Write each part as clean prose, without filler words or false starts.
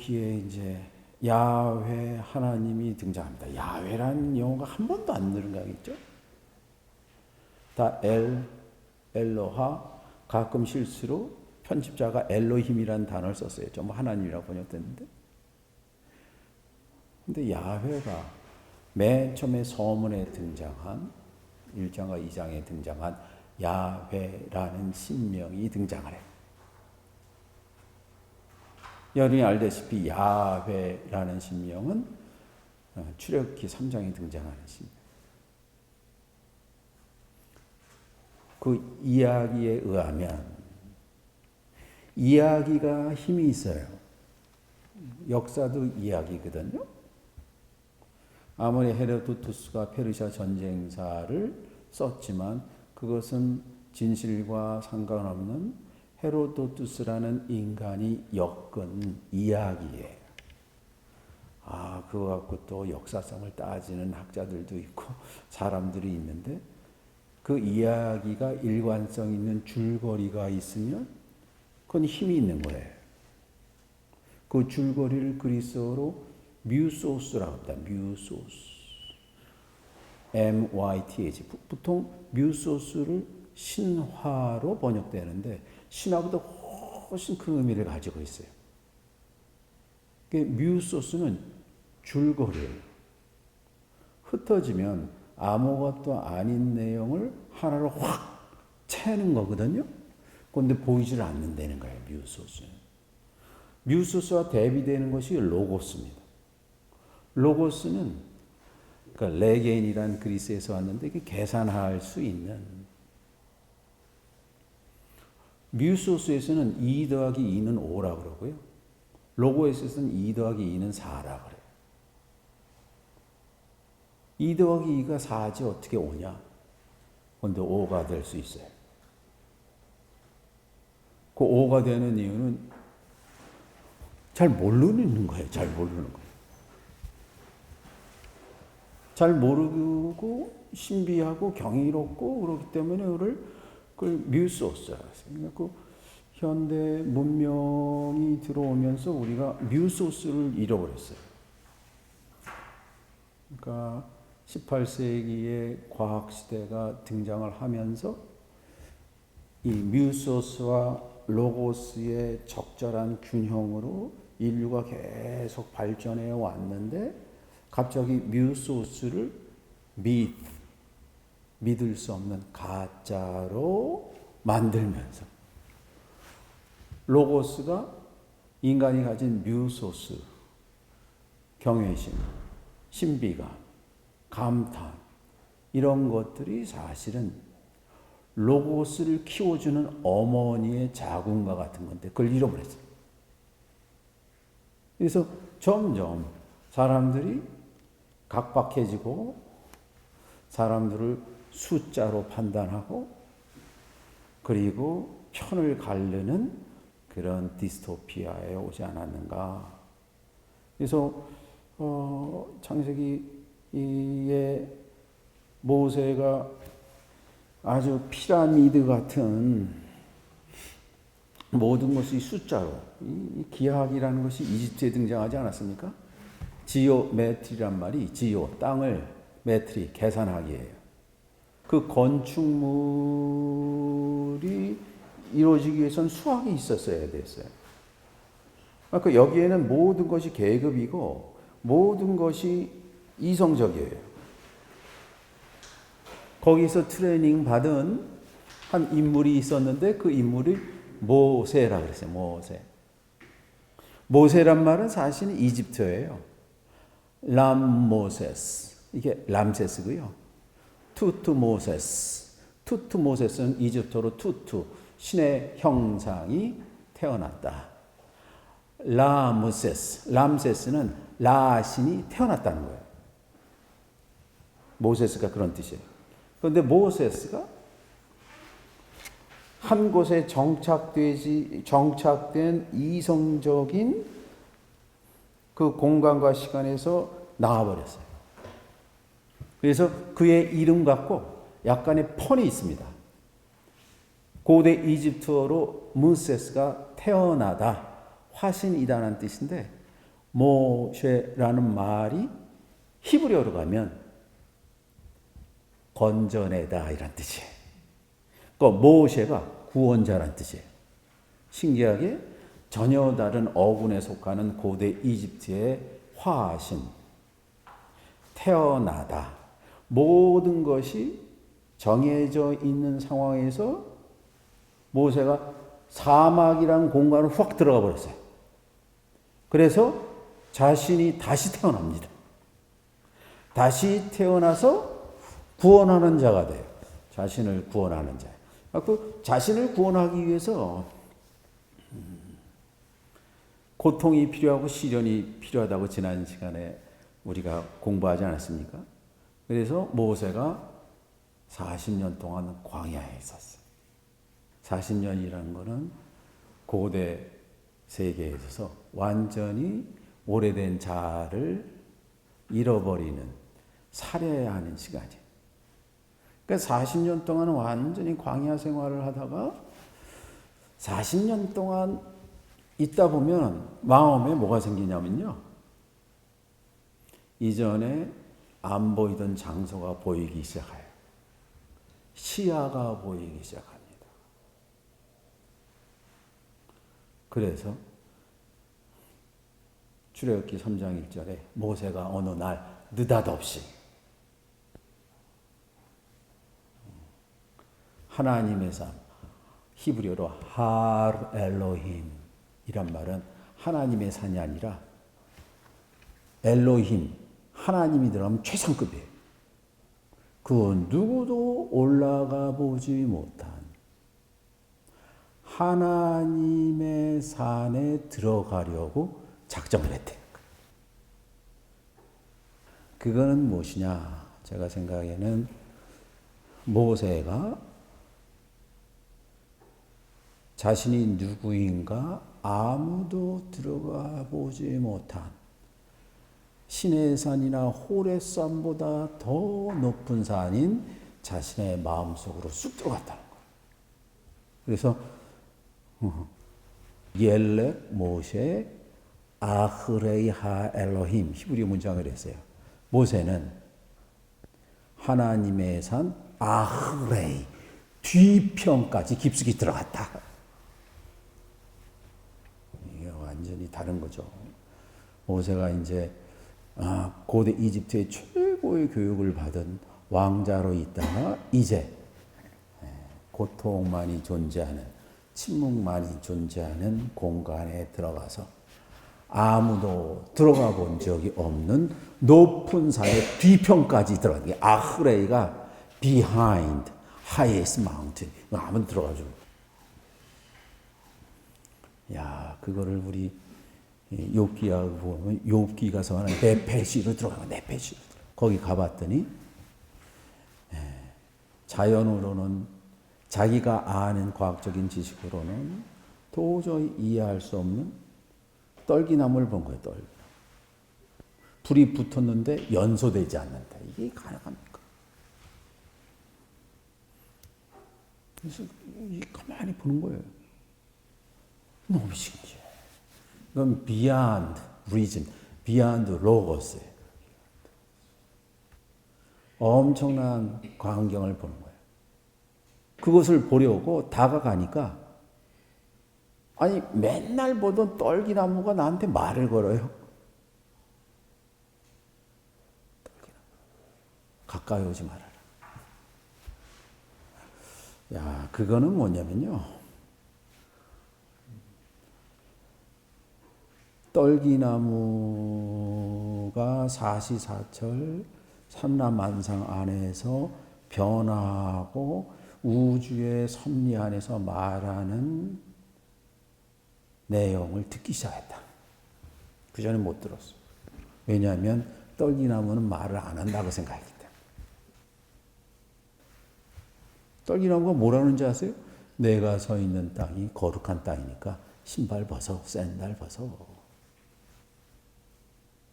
여기에 이제 야훼 하나님이 등장합니다. 야훼라는 용어가 한 번도 안 들어가겠죠? 다 엘로하, 가끔 실수로 편집자가 엘로힘이라는 단어를 썼어요. 전부 하나님이라고 번역됐는데. 근데 야훼가 맨 처음에 서문에 등장한 1장과 2장에 등장한 야훼라는 신명이 등장을 해요. 여러분이 알다시피 야훼라는 신명은 출애굽기 3장에 등장하는 신명. 그 이야기에 의하면 이야기가 힘이 있어요. 역사도 이야기거든요. 아무리 헤로도투스가 페르시아 전쟁사를 썼지만 그것은 진실과 상관없는 헤로도투스라는 인간이 엮은 이야기예요. 그거 갖고 또 역사성을 따지는 학자들도 있고 사람들이 있는데 그 이야기가 일관성 있는 줄거리가 있으면 그건 힘이 있는 거예요. 그 줄거리를 그리스어로 뮤소스라고 합니다. 뮤소스. MYTH. 보통 뮤소스를 신화로 번역되는데 신화보다 훨씬 큰 의미를 가지고 있어요. 뮤소스는 줄거리예요. 흩어지면 아무것도 아닌 내용을 하나로 확 채는 거거든요. 그런데 보이질 않는다는 거예요. 뮤소스는. 뮤소스와 대비되는 것이 로고스입니다. 로고스는 그러니까 레겐이란 그리스에서 왔는데 이게 계산할 수 있는 뮤소스에서는 2 더하기 2는 5라고 그러고요. 로고스에서는 2 더하기 2는 4라고 그래요. 2 더하기 2가 4지 어떻게 5냐? 그런데 5가 될 수 있어요. 그 5가 되는 이유는 잘 모르는 거예요. 잘 모르는 거예요. 잘 모르고 신비하고 경이롭고 그렇기 때문에 그걸 뮤소스라고 했어요. 그 현대 문명이 들어오면서 우리가 뮤소스를 잃어버렸어요. 그러니까 18세기의 과학시대가 등장을 하면서 이 뮤소스와 로고스의 적절한 균형으로 인류가 계속 발전해 왔는데 갑자기 뮤소스를 믿을 수 없는 가짜로 만들면서 로고스가 인간이 가진 뮤소스, 경외심, 신비감, 감탄 이런 것들이 사실은 로고스를 키워주는 어머니의 자궁과 같은 건데 그걸 잃어버렸어요. 그래서 점점 사람들이 각박해지고 사람들을 숫자로 판단하고 그리고 편을 가르는 그런 디스토피아에 오지 않았는가. 그래서 창세기에 모세가 아주 피라미드 같은 모든 것이 숫자로 이 기하학이라는 것이 이집트에 등장하지 않았습니까? 지오메트리란 말이 지오 땅을 메트리 계산하기예요. 그 건축물이 이루어지기 위해서는 수학이 있었어야 됐어요. 그러니까 여기에는 모든 것이 계급이고 모든 것이 이성적이에요. 거기서 트레이닝 받은 한 인물이 있었는데 그 인물이 모세라고 그랬어요. 모세란 말은 사실은 이집트예요. 람모세스. 이게 람세스고요. 투투모세스는 이집트어로 투투, 신의 형상이 태어났다. 람세스는 라신이 태어났다는 거예요. 모세스가 그런 뜻이에요. 그런데 모세스가 한 곳에 정착된 이성적인 그 공간과 시간에서 나와버렸어요. 그래서 그의 이름 갖고 약간의 펀이 있습니다. 고대 이집트어로 무세스가 태어나다, 화신이다라는 뜻인데 모셰라는 말이 히브리어로 가면 건져내다 이란 뜻이에요. 그러니까 모셰가 구원자란 뜻이에요. 신기하게 전혀 다른 어군에 속하는 고대 이집트의 화신, 태어나다. 모든 것이 정해져 있는 상황에서 모세가 사막이란 공간을 확 들어가 버렸어요. 그래서 자신이 다시 태어납니다. 다시 태어나서 구원하는 자가 돼요. 자신을 구원하는 자. 그 자신을 구원하기 위해서 고통이 필요하고 시련이 필요하다고 지난 시간에 우리가 공부하지 않았습니까? 그래서 모세가 40년 동안 광야에 있었어요. 40년이라는 것은 고대 세계에 있어서 완전히 오래된 자를 잃어버리는, 살해하는 시간이에요. 그러니까 40년 동안 완전히 광야 생활을 하다가 40년 동안 있다 보면 마음에 뭐가 생기냐면요. 이전에 안 보이던 장소가 보이기 시작해요. 시야가 보이기 시작합니다. 그래서 출애굽기 3장 1절에 모세가 어느 날 느닷없이 하나님의 산, 히브리어로 할 엘로힘 이란 말은 하나님의 산이 아니라 엘로힘, 하나님이 들어가면 최상급이에요. 그 누구도 올라가 보지 못한 하나님의 산에 들어가려고 작정을 했대요. 그거는 무엇이냐? 제가 생각에는 모세가 자신이 누구인가 아무도 들어가 보지 못한 시내산이나 호레산보다 더 높은 산인 자신의 마음속으로 쑥 들어갔다는 거예요. 그래서 옐렉 모세 아흐레이 하 엘로힘 히브리 문장을 했어요. 모세는 하나님의 산 아흐레이 뒤편까지 깊숙이 들어갔다. 이게 완전히 다른 거죠. 모세가 이제 고대 이집트의 최고의 교육을 받은 왕자로 있다가 이제 고통만이 존재하는, 침묵만이 존재하는 공간에 들어가서 아무도 들어가 본 적이 없는 높은 산의 뒤편까지 들어가는 게 아흐레이가 behind highest mountain. 아무도 들어가죠. 야, 그거를 우리 욥기하고 보면 욥기 가서 하는 네페시로 들어가고 네페시로 거기 가봤더니 자연으로는 자기가 아는 과학적인 지식으로는 도저히 이해할 수 없는 떨기나무를 본 거예요. 떨기나무. 불이 붙었는데 연소되지 않는다. 이게 가능합니까? 그래서 가만히 보는 거예요. 너무 신기해. 이건 beyond reason, beyond logos예요. 엄청난 광경을 보는 거예요. 그것을 보려고 다가가니까 아니 맨날 보던 떨기나무가 나한테 말을 걸어요. 떨기나무. 가까이 오지 말아라. 야, 그거는 뭐냐면요. 떨기나무가 사시사철 삼라만상 안에서 변화하고 우주의 섭리 안에서 말하는 내용을 듣기 시작했다. 그 전에 못 들었어. 왜냐하면 떨기나무는 말을 안 한다고 생각했기 때문에. 떨기나무가 뭐라는지 아세요? 내가 서 있는 땅이 거룩한 땅이니까 신발 벗어, 샌들 벗어.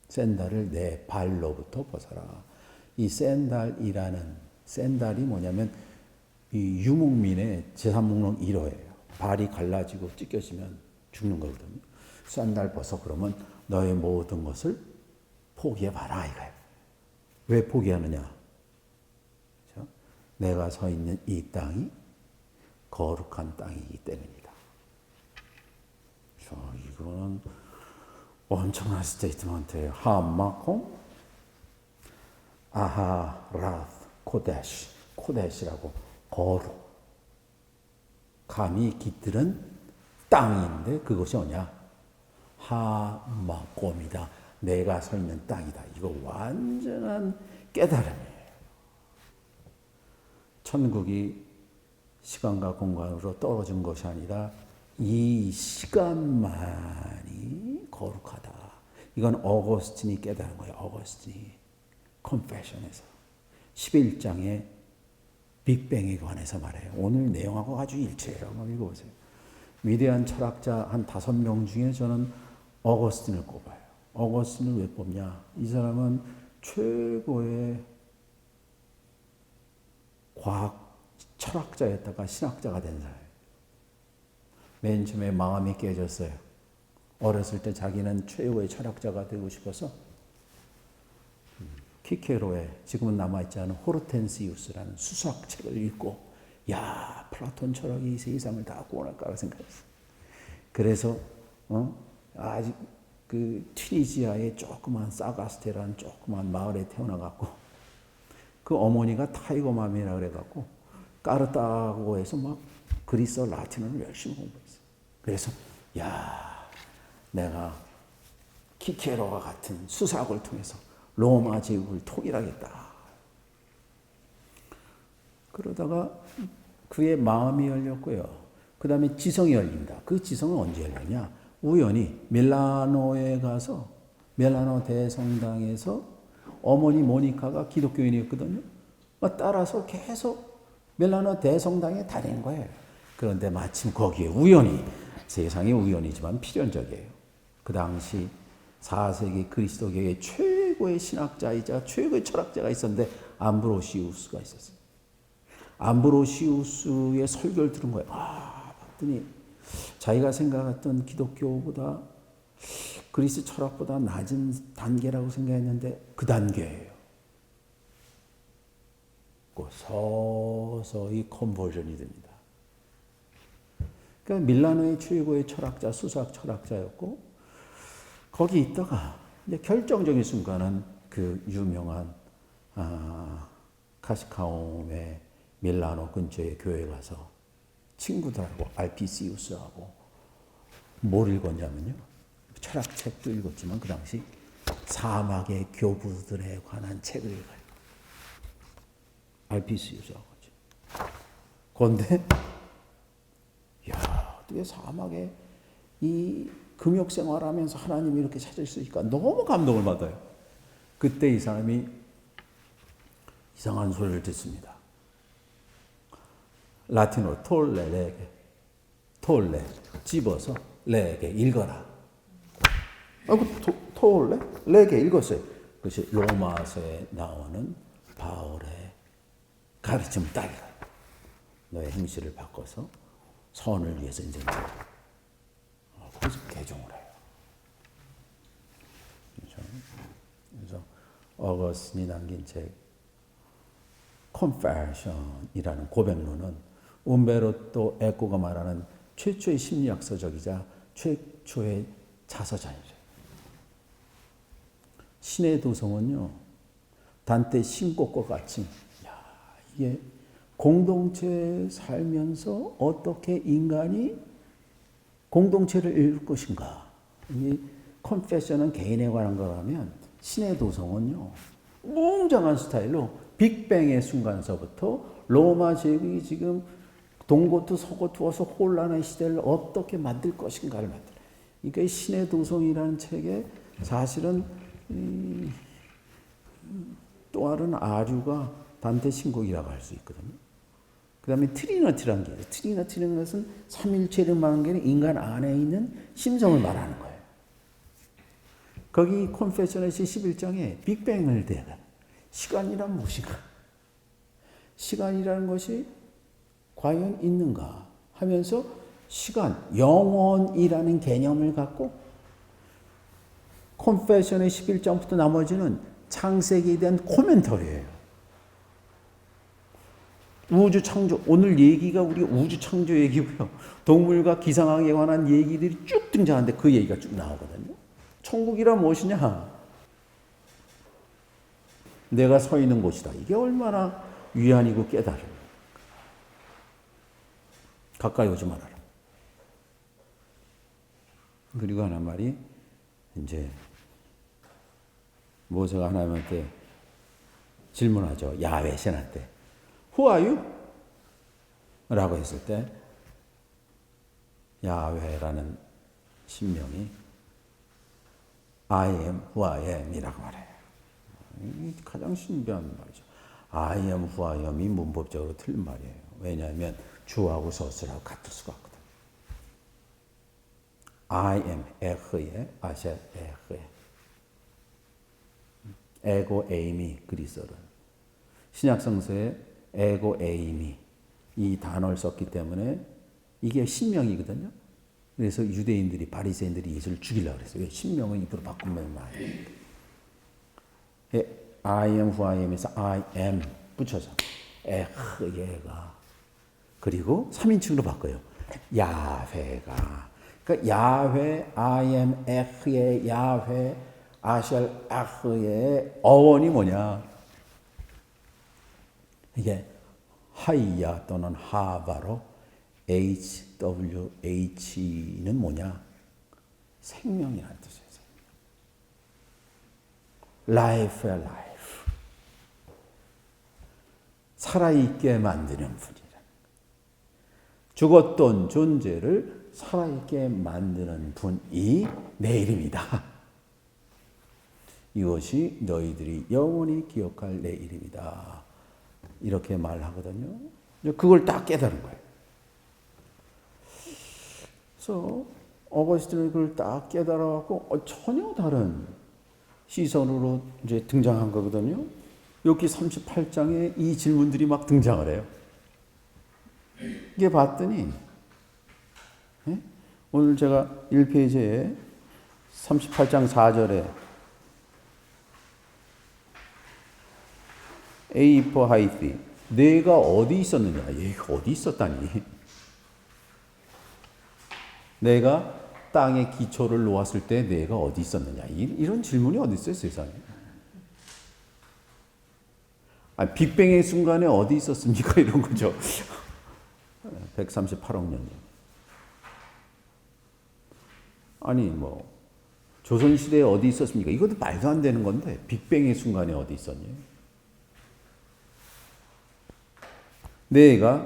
샌들을 내 발로부터 벗어라. 이 샌달이라는, 샌달이 뭐냐면 이 유목민의 제사목록 1호예요. 발이 갈라지고 찢겨지면 죽는 거거든요. 샌달 벗어 그러면 너의 모든 것을 포기해봐라 이거예요. 왜 포기하느냐? 그렇죠? 내가 서 있는 이 땅이 거룩한 땅이기 때문이다. 이거는 엄청난 스테이트먼트예요. 하마콩 아하라th 코데시, 코데시라고 거룩, 감히 깃들은 땅인데 그것이 뭐냐? 하마콤이다. 내가 서 있는 땅이다. 이거 완전한 깨달음이에요. 천국이 시간과 공간으로 떨어진 것이 아니라 이 시간만이 거룩하다. 이건 어거스틴이 깨달은 거예요. 어거스틴이 컨페션에서 11장의 빅뱅에 관해서 말해요. 오늘 내용하고 아주 일치해요. 한번 읽어보세요. 위대한 철학자 한 5명 중에 저는 어거스틴을 꼽아요. 어거스틴을 왜 뽑냐? 이 사람은 최고의 과학 철학자였다가 신학자가 된 사람이에요. 맨 처음에 마음이 깨졌어요. 어렸을 때 자기는 최고의 철학자가 되고 싶어서 키케로의 지금은 남아있지 않은 호르텐시우스라는 수학책을 읽고 야 플라톤 철학이 이 세상을 다 구원할까 생각했어요. 그래서 아직 그 튀니지아의 조그만 사가스테라는 조그만 마을에 태어나갖고 그 어머니가 타이거맘이라 그래갖고 까르타고에서 막 그리스어 라틴어를 열심히 공부했어요. 그래서 야 내가 키케로와 같은 수사학을 통해서 로마 제국을 통일하겠다. 그러다가 그의 마음이 열렸고요. 그 다음에 지성이 열린다. 그 지성은 언제 열렸냐? 우연히 밀라노에 가서 밀라노 대성당에서 어머니 모니카가 기독교인이었거든요. 따라서 계속 밀라노 대성당에 다닌 거예요. 그런데 마침 거기에 우연히, 세상이 우연이지만 필연적이에요. 그 당시 4세기 그리스도교의 최고의 신학자이자 최고의 철학자가 있었는데 암브로시우스가 있었어요. 암브로시우스의 설교를 들은 거예요. 봤더니 자기가 생각했던 기독교보다 그리스 철학보다 낮은 단계라고 생각했는데 그 단계예요. 서서히 컨버전이 됩니다. 그러니까 밀라노의 최고의 철학자, 수사학 철학자였고 거기 있다가 이제 결정적인 순간은 그 유명한 카시카움의 밀라노 근처의 교회 가서 친구들하고 알피시우스하고 뭘 읽었냐면요. 철학책도 읽었지만 그 당시 사막의 교부들에 관한 책을 읽어요. 알피시우스하고. 그런데 야, 어떻게 사막에 이 금욕 생활하면서 하나님이 이렇게 찾을 수 있을까? 너무 감동을 받아요. 그때 이 사람이 이상한 소리를 듣습니다. 라틴어로 톨레, 레게. 톨레, 집어서 레게, 읽어라. 톨레, 레게 읽었어요. 그것이 로마서에 나오는 바울의 가르침을 따르라. 너의 행실을 바꿔서 선을 위해서 인생을 그래서 개종을 해요. 그래서 어거스틴이 남긴 책 Confession이라는 고백론은 움베르토 에코가 말하는 최초의 심리학 서적이자 최초의 자서전이죠. 신의 도성은요, 단테 신곡과 같이 이게 공동체에 살면서 어떻게 인간이 공동체를 이룰 것인가. 이 컨페션은 개인에 관한 거라면 신의 도성은요, 웅장한 스타일로 빅뱅의 순간서부터 로마 제국이 지금 동고투 서고투어서 혼란의 시대를 어떻게 만들 것인가를 만들어요. 그러니까 신의 도성이라는 책에 사실은 또 다른 아류가 단테 신곡이라고 할 수 있거든요. 그 다음에 트리니티라는 게 있어요. 트리니티라는 것은 삼일체를 말하는 게 아니라 인간 안에 있는 심성을 말하는 거예요. 거기 컨페셔널시 11장에 빅뱅을 대하는 시간이란 무엇인가? 시간이라는 것이 과연 있는가 하면서 시간, 영원이라는 개념을 갖고 컨페션의 11장부터 나머지는 창세기에 대한 코멘터리예요. 우주 창조, 오늘 얘기가 우리 우주 창조 얘기고요. 동물과 기상학에 관한 얘기들이 쭉 등장하는데 그 얘기가 쭉 나오거든요. 천국이란 무엇이냐? 내가 서 있는 곳이다. 이게 얼마나 위안이고 깨달음. 가까이 오지 말아라. 그리고 하나 말이 이제 모세가 하나님한테 질문하죠. 야훼 신한테. Who are you? 라고 했을 때 야훼라는 신명이 I am who I am 이라고 말해요. 가장 신비한 말이죠. I am who I am이 문법적으로 틀린 말이에요. 왜냐하면 주하고 서술하고 같을 수가 없거든. I am 에흐에 아셀 에흐에 에고 에이미 그리스어는 신약성서에 에고 에이미 이 단어를 썼기 때문에 이게 신명이거든요. 그래서 유대인들이 바리새인들이 예수를 죽이려고 그랬어요. 왜 신명을 입으로 바꾸면 말이에요. I am who I am에서 I am 붙여서 에흐예가 그리고 3인칭으로 바꿔요. 야훼가 그러니까 야훼 I am 에흐예 야훼 아샬 아흐의 어원이 뭐냐? 이게 하이야 또는 하바로 HWH는 뭐냐? 생명이라는 뜻이에요. Life의 life. 살아있게 만드는 분이라. 죽었던 존재를 살아있게 만드는 분이 내 이름이다. 이것이 너희들이 영원히 기억할 내 이름이다. 이렇게 말하거든요. 그걸 딱 깨달은 거예요. 그래서 어거스틴은 그걸 딱 깨달아갖고 전혀 다른 시선으로 이제 등장한 거거든요. 여기 38장에 이 질문들이 막 등장을 해요. 이게 봤더니 오늘 제가 1페이지에 38장 4절에 A for height. 내가 어디 있었느냐? 얘가 어디 있었다니? 내가 땅에 기초를 놓았을 때 내가 어디 있었느냐? 이런 질문이 어디 있어요, 세상에? 빅뱅의 순간에 어디 있었습니까? 이런 거죠. 138억 년. 아니 뭐 조선시대에 어디 있었습니까? 이것도 말도 안 되는 건데 빅뱅의 순간에 어디 있었니? 내가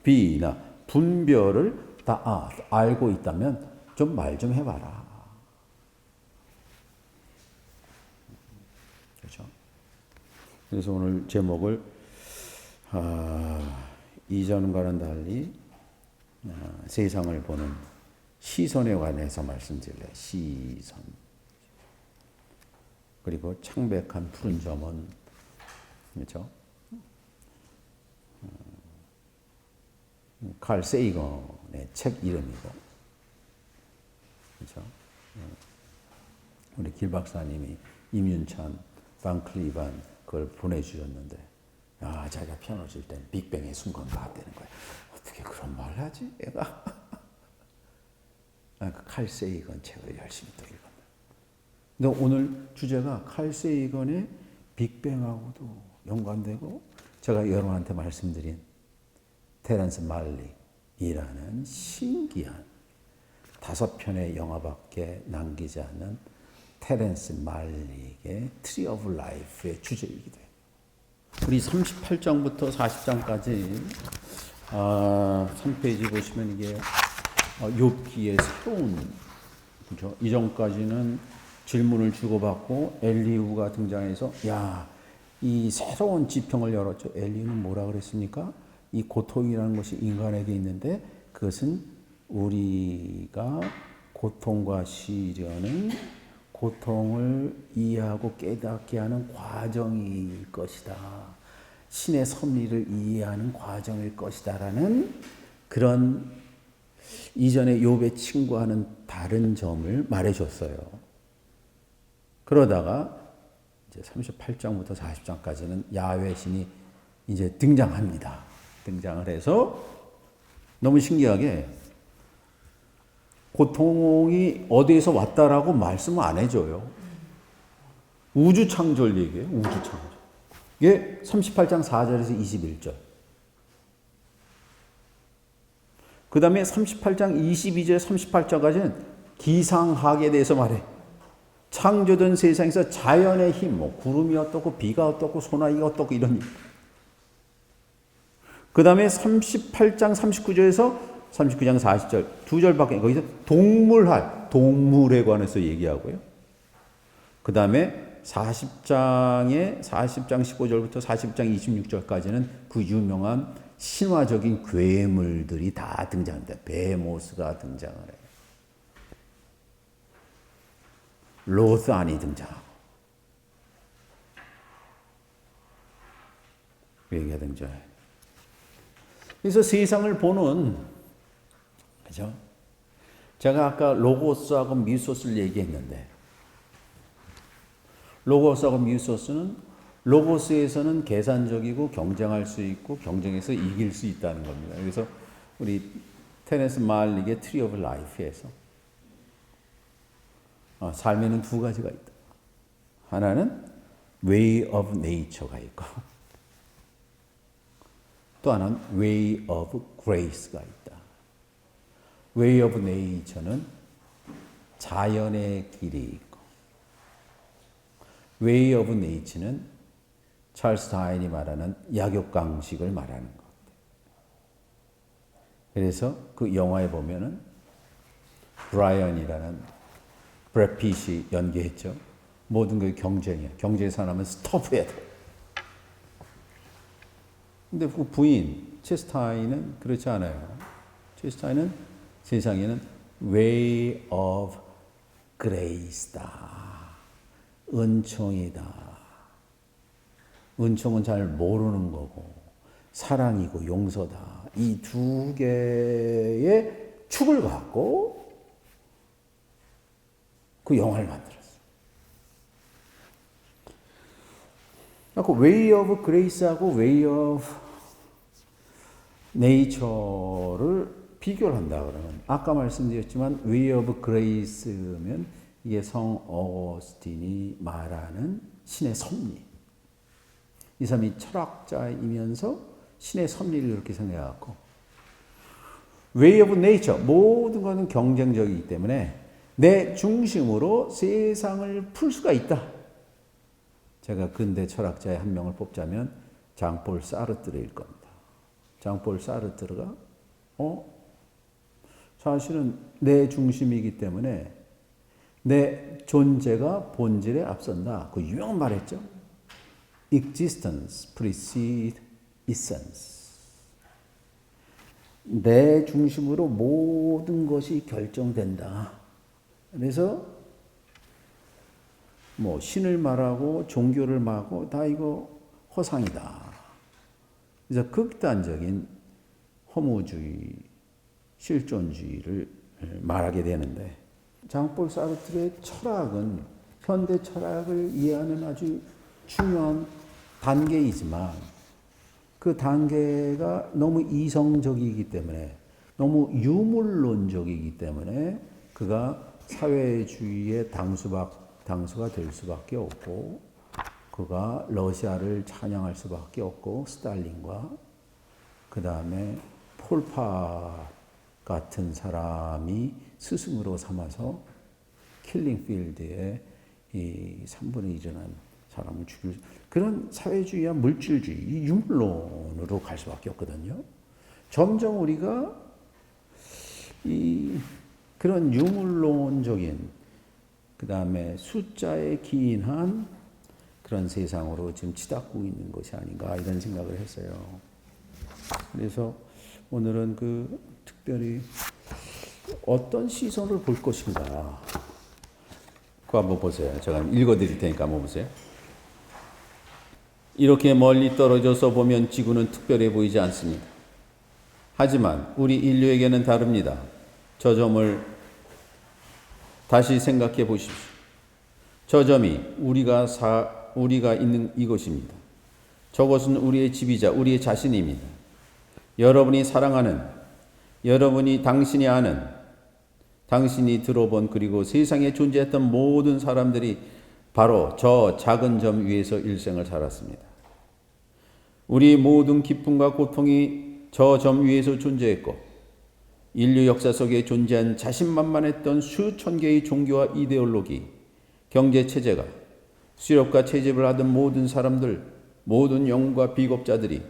B나 분별을 다 알고 있다면 좀 말 좀 해봐라. 그렇죠? 그래서 오늘 제목을 이전과는 달리 세상을 보는 시선에 관해서 말씀드릴래요. 시선. 그리고 창백한 푸른 점은 그렇죠? 칼 세이건의 책 이름이고, 그렇죠? 우리 길 박사님이 임윤찬, 방클리반 그걸 보내주셨는데, 자기가 피아노 칠 땐 빅뱅의 순간 같다는 거야. 어떻게 그런 말을 하지, 얘가? 그 칼 세이건 책을 열심히 또 읽었네. 근데 오늘 주제가 칼 세이건의 빅뱅하고도 연관되고, 제가 여러분한테 말씀드린 테런스 말릭이라는 신기한 5편의 영화밖에 남기지 않는 테런스 말릭의 트리 오브 라이프의 주제이기도 해요. 우리 38장부터 40장까지 3페이지 보시면 이게 욥기의 새로운, 그렇죠? 이전까지는 질문을 주고받고 엘리후가 등장해서 이 새로운 지평을 열었죠. 엘리후는 뭐라 그랬습니까? 이 고통이라는 것이 인간에게 있는데 그것은 우리가 고통과 시련은 고통을 이해하고 깨닫게 하는 과정일 것이다. 신의 섭리를 이해하는 과정일 것이다라는 그런 이전에 욥의 친구와는 다른 점을 말해줬어요. 그러다가 이제 38장부터 40장까지는 야훼 신이 이제 등장합니다. 등장을 해서 너무 신기하게 고통이 어디에서 왔다라고 말씀을 안 해줘요. 우주 창조를 얘기해요. 우주 창조. 이게 38장 4절에서 21절. 그 다음에 38장 22절 38절까지는 기상학에 대해서 말해. 창조된 세상에서 자연의 힘, 뭐 구름이 어떻고 비가 어떻고 소나기가 어떻고 이런 일. 그 다음에 38장 39절에서 39장 40절 두 절밖에 거기서 동물에 관해서 얘기하고요. 그 다음에 40장 15절부터 40장 26절까지는 그 유명한 신화적인 괴물들이 다 등장합니다. 베모스가 등장을 해요. 로스안이 등장하고 얘기가 등장해요. 그래서 세상을 보는, 그죠? 제가 아까 로고스하고 미소스를 얘기했는데, 로고스하고 미소스는 로고스에서는 계산적이고 경쟁할 수 있고 경쟁해서 이길 수 있다는 겁니다. 그래서 우리 테네스 말릭의 트리 오브 라이프에서 삶에는 두 가지가 있다. 하나는 way of nature가 있고 또 하나는 way of grace가 있다. way of nature는 자연의 길이 있고 way of nature는 찰스 다윈이 말하는 약육강식을 말하는 것. 그래서 그 영화에 보면은 브라이언이라는 브래드 핏이 연기했죠. 모든 게 경쟁이야. 경쟁에서 하면 스톱해야 돼. 근데 그 부인 체스타인은 그렇지 않아요. 체스타인은 세상에는 way of grace다. 은총이다. 은총은 잘 모르는 거고 사랑이고 용서다. 이 두 개의 축을 갖고 그 영화를 만들었어요. 그 way of grace하고 way of nature를 비교를 한다 그러면 아까 말씀드렸지만 way of grace면 이게 성 어거스틴이 말하는 신의 섭리. 이 사람이 철학자이면서 신의 섭리를 이렇게 생각해갖고 way of nature 모든 것은 경쟁적이기 때문에 내 중심으로 세상을 풀 수가 있다. 제가 근대 철학자의 한 명을 뽑자면 장폴 사르트르일 겁니다. 장폴 사르트르가 사실은 내 중심이기 때문에 내 존재가 본질에 앞선다. 그 유명한 말 했죠. Existence precedes essence. 내 중심으로 모든 것이 결정된다. 그래서 뭐 신을 말하고 종교를 말하고 다 이거 허상이다. 그래서 극단적인 허무주의, 실존주의를 말하게 되는데 장폴 사르트르의 철학은 현대 철학을 이해하는 아주 중요한 단계이지만 그 단계가 너무 이성적이기 때문에 너무 유물론적이기 때문에 그가 사회주의의 당수가 될 수밖에 없고 그가 러시아를 찬양할 수밖에 없고 스탈린과 그 다음에 폴파 같은 사람이 스승으로 삼아서 킬링필드에 이 3분의 2는 사람을 죽일 그런 사회주의와 물질주의, 유물론으로 갈 수밖에 없거든요. 점점 우리가 그런 유물론적인 그 다음에 숫자에 기인한 그런 세상으로 지금 치닫고 있는 것이 아닌가 이런 생각을 했어요. 그래서 오늘은 그 특별히 어떤 시선을 볼 것인가 그거 한번 보세요. 제가 읽어드릴 테니까 한번 보세요. 이렇게 멀리 떨어져서 보면 지구는 특별해 보이지 않습니다. 하지만 우리 인류에게는 다릅니다. 저 점을 다시 생각해 보십시오. 저 점이 우리가 있는 이곳입니다. 저것은 우리의 집이자 우리의 자신입니다. 여러분이 사랑하는, 여러분이 당신이 아는, 당신이 들어본 그리고 세상에 존재했던 모든 사람들이 바로 저 작은 점 위에서 일생을 살았습니다. 우리 모든 기쁨과 고통이 저 점 위에서 존재했고 인류 역사 속에 존재한 자신만만했던 수천 개의 종교와 이데올로기, 경제 체제가 수렵과 채집을 하던 모든 사람들, 모든 영웅과 비겁자들이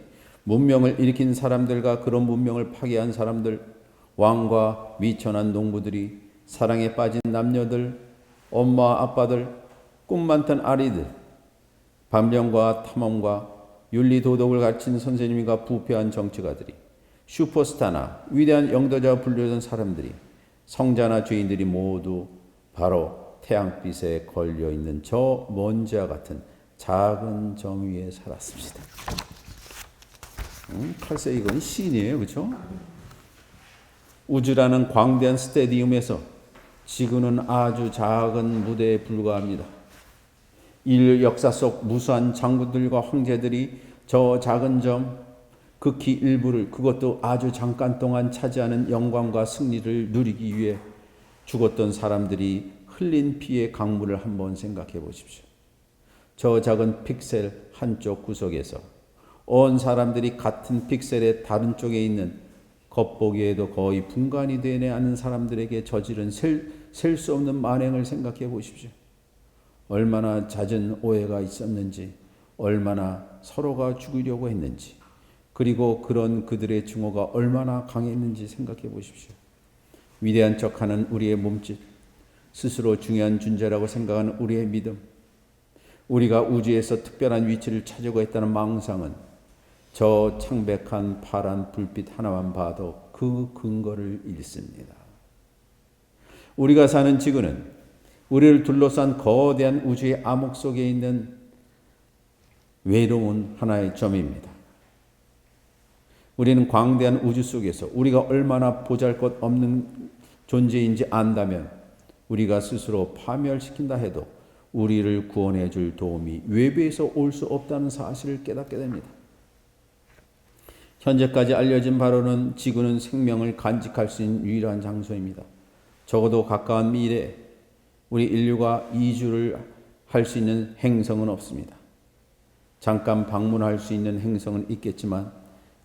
문명을 일으킨 사람들과 그런 문명을 파괴한 사람들, 왕과 미천한 농부들이, 사랑에 빠진 남녀들, 엄마 아빠들, 꿈 많던 아리들, 반면과 탐험과 윤리 도덕을 가르친 선생님과 부패한 정치가들이, 슈퍼스타나 위대한 영도자와 불리던 사람들이, 성자나 죄인들이 모두 바로 태양빛에 걸려있는 저 먼지와 같은 작은 점 위에 살았습니다. 칼세 이건 시인이에요. 그렇죠? 우주라는 광대한 스테디움에서 지구는 아주 작은 무대에 불과합니다. 인류 역사 속 무수한 장군들과 황제들이 저 작은 점, 극히 일부를, 그것도 아주 잠깐 동안 차지하는 영광과 승리를 누리기 위해 죽었던 사람들이 흘린 피의 강물을 한번 생각해 보십시오. 저 작은 픽셀 한쪽 구석에서 온 사람들이 같은 픽셀의 다른 쪽에 있는 겉보기에도 거의 분간이 되네 않는 사람들에게 저지른 셀 수 없는 만행을 생각해 보십시오. 얼마나 잦은 오해가 있었는지, 얼마나 서로가 죽이려고 했는지, 그리고 그런 그들의 증오가 얼마나 강했는지 생각해 보십시오. 위대한 척하는 우리의 몸짓, 스스로 중요한 존재라고 생각하는 우리의 믿음, 우리가 우주에서 특별한 위치를 차지하고 있다는 망상은 저 창백한 파란 불빛 하나만 봐도 그 근거를 잃습니다. 우리가 사는 지구는 우리를 둘러싼 거대한 우주의 암흑 속에 있는 외로운 하나의 점입니다. 우리는 광대한 우주 속에서 우리가 얼마나 보잘것없는 존재인지 안다면 우리가 스스로 파멸시킨다 해도 우리를 구원해 줄 도움이 외부에서 올 수 없다는 사실을 깨닫게 됩니다. 현재까지 알려진 바로는 지구는 생명을 간직할 수 있는 유일한 장소입니다. 적어도 가까운 미래에 우리 인류가 이주를 할 수 있는 행성은 없습니다. 잠깐 방문할 수 있는 행성은 있겠지만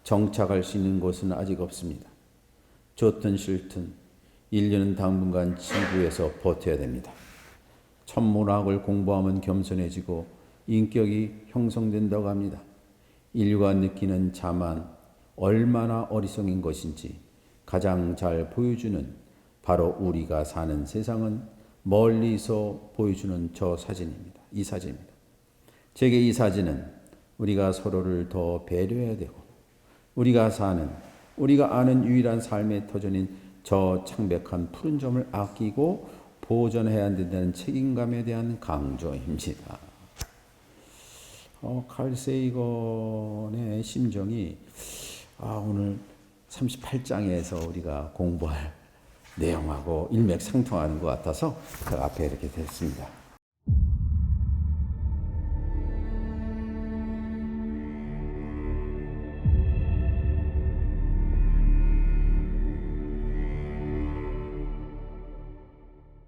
정착할 수 있는 곳은 아직 없습니다. 좋든 싫든 인류는 당분간 지구에서 버텨야 됩니다. 천문학을 공부하면 겸손해지고 인격이 형성된다고 합니다. 인류가 느끼는 자만 얼마나 어리석인 것인지 가장 잘 보여주는 바로 우리가 사는 세상은 멀리서 보여주는 저 사진입니다. 이 사진입니다. 제게 이 사진은 우리가 서로를 더 배려해야 되고 우리가 아는 유일한 삶의 터전인 저 창백한 푸른 점을 아끼고 보존해야 된다는 책임감에 대한 강조입니다. 칼 세이건의 심정이 오늘 38장에서 우리가 공부할 내용하고 일맥상통하는 것 같아서 그 앞에 이렇게 됐습니다.